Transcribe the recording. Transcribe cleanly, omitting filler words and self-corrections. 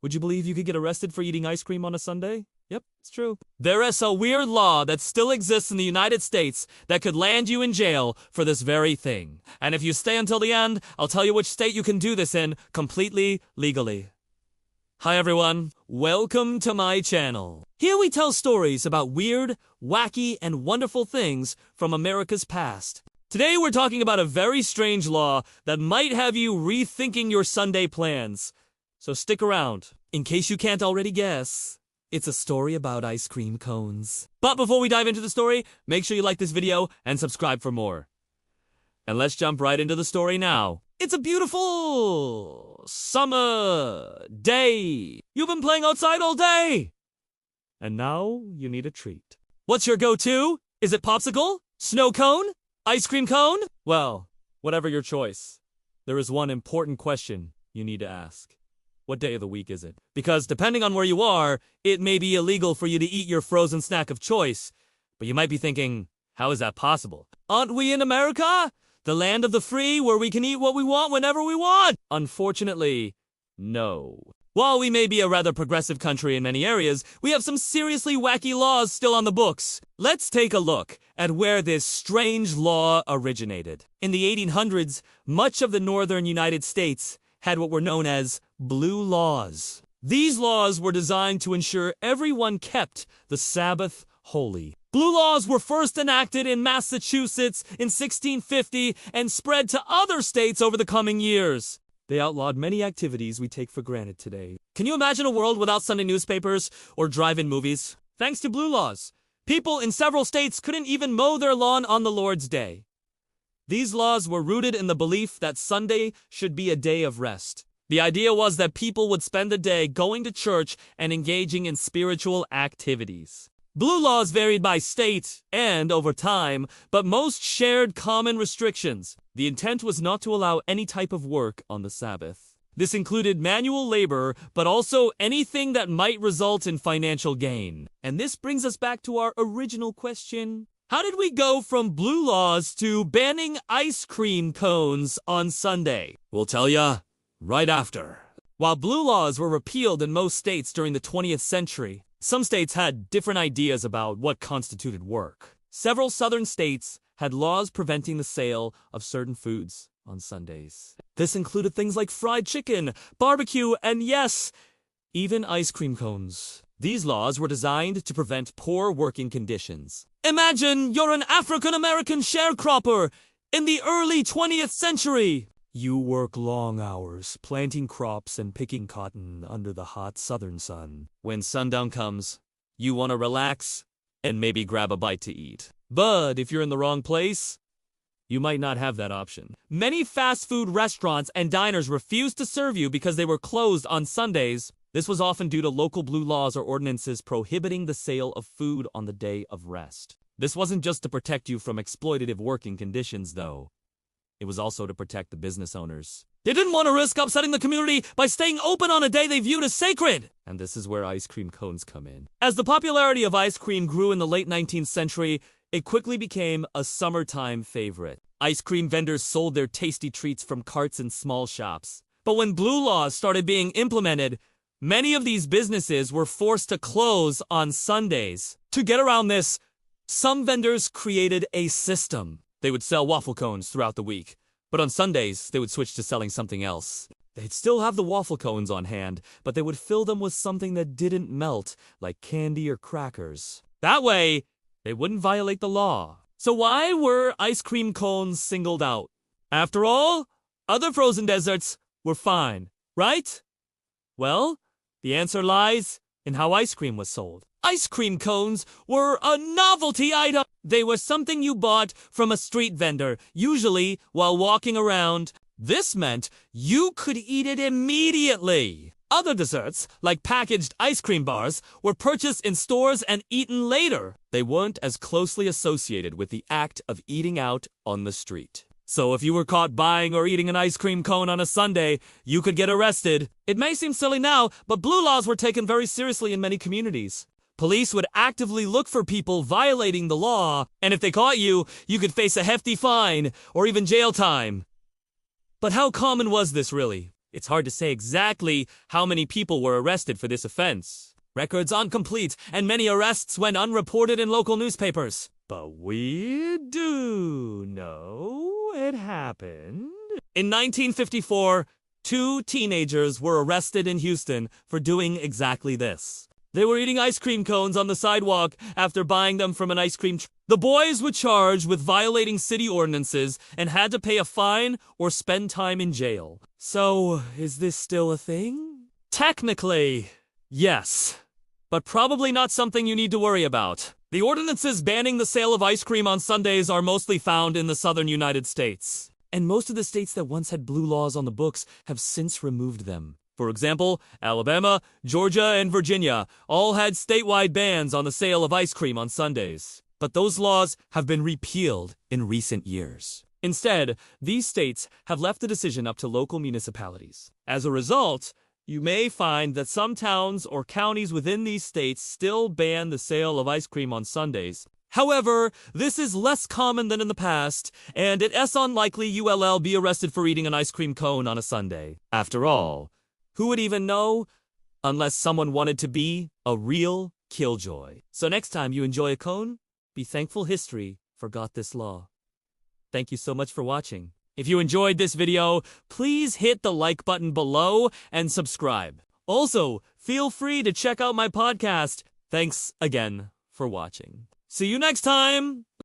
Would you believe you could get arrested for eating ice cream on a Sunday? Yep, it's true. There is a weird law that still exists in the United States that could land you in jail for this very thing. And if you stay until the end, I'll tell you which state you can do this in completely legally. Hi everyone, welcome to my channel. Here we tell stories about weird, wacky, and wonderful things from America's past. Today we're talking about a very strange law that might have you rethinking your Sunday plans. So stick around. In case you can't already guess, it's a story about ice cream cones. But before we dive into the story, make sure you like this video and subscribe for more. And let's jump right into the story now. It's a beautiful summer day. You've been playing outside all day. And now you need a treat. What's your go-to? Is it popsicle? Snow cone? Ice cream cone? Well, whatever your choice, there is one important question you need to ask. What day of the week is it? Because depending on where you are, it may be illegal for you to eat your frozen snack of choice. But you might be thinking, how is that possible? Aren't we in America? The land of the free, where we can eat what we want whenever we want? Unfortunately, no. While we may be a rather progressive country in many areas, we have some seriously wacky laws still on the books. Let's take a look at where this strange law originated. In the 1800s, much of the northern United States had what were known as blue laws. These laws were designed to ensure everyone kept the Sabbath holy. Blue laws were first enacted in Massachusetts in 1650 and spread to other states over the coming years. They outlawed many activities we take for granted today. Can you imagine a world without Sunday newspapers or drive-in movies? Thanks to blue laws, people in several states couldn't even mow their lawn on the Lord's Day. These laws were rooted in the belief that Sunday should be a day of rest. The idea was that people would spend the day going to church and engaging in spiritual activities. Blue laws varied by state and over time, but most shared common restrictions. The intent was not to allow any type of work on the Sabbath. This included manual labor, but also anything that might result in financial gain. And this brings us back to our original question. How did we go from blue laws to banning ice cream cones on Sunday? We'll tell ya right after. While blue laws were repealed in most states during the 20th century, some states had different ideas about what constituted work. Several southern states had laws preventing the sale of certain foods on Sundays. This included things like fried chicken, barbecue, and yes, even ice cream cones. These laws were designed to prevent poor working conditions. Imagine you're an African-American sharecropper in the early 20th century. You work long hours, planting crops and picking cotton under the hot southern sun. When sundown comes, you want to relax and maybe grab a bite to eat. But if you're in the wrong place, you might not have that option. Many fast food restaurants and diners refused to serve you because they were closed on Sundays. This was often due to local blue laws or ordinances prohibiting the sale of food on the day of rest. This wasn't just to protect you from exploitative working conditions, though. It was also to protect the business owners. They didn't want to risk upsetting the community by staying open on a day they viewed as sacred. And this is where ice cream cones come in. As the popularity of ice cream grew in the late 19th century, it quickly became a summertime favorite. Ice cream vendors sold their tasty treats from carts in small shops. But when blue laws started being implemented, many of these businesses were forced to close on Sundays. To get around this, some vendors created a system. They would sell waffle cones throughout the week, but on Sundays, they would switch to selling something else. They'd still have the waffle cones on hand, but they would fill them with something that didn't melt, like candy or crackers. That way, they wouldn't violate the law. So why were ice cream cones singled out? After all, other frozen desserts were fine, right? Well, the answer lies in how ice cream was sold. Ice cream cones were a novelty item. They were something you bought from a street vendor, usually while walking around. This meant you could eat it immediately. Other desserts, like packaged ice cream bars, were purchased in stores and eaten later. They weren't as closely associated with the act of eating out on the street. So if you were caught buying or eating an ice cream cone on a Sunday, you could get arrested. It may seem silly now, but blue laws were taken very seriously in many communities. Police would actively look for people violating the law, and if they caught you, you could face a hefty fine or even jail time. But how common was this really? It's hard to say exactly how many people were arrested for this offense. Records aren't complete, and many arrests went unreported in local newspapers. But we do know it happened. In 1954, 2 teenagers were arrested in Houston for doing exactly this. They were eating ice cream cones on the sidewalk after buying them from an ice cream truck. The boys were charged with violating city ordinances and had to pay a fine or spend time in jail. So, is this still a thing? Technically, yes, but probably not something you need to worry about. The ordinances banning the sale of ice cream on Sundays are mostly found in the southern United States. And most of the states that once had blue laws on the books have since removed them. For example, Alabama, Georgia, and Virginia all had statewide bans on the sale of ice cream on Sundays. But those laws have been repealed in recent years. Instead, these states have left the decision up to local municipalities. As a result, you may find that some towns or counties within these states still ban the sale of ice cream on Sundays. However, this is less common than in the past, and it's unlikely you'll be arrested for eating an ice cream cone on a Sunday. After all, who would even know unless someone wanted to be a real killjoy? So next time you enjoy a cone, be thankful history forgot this law. Thank you so much for watching. If you enjoyed this video, please hit the like button below and subscribe. Also, feel free to check out my podcast. Thanks again for watching. See you next time!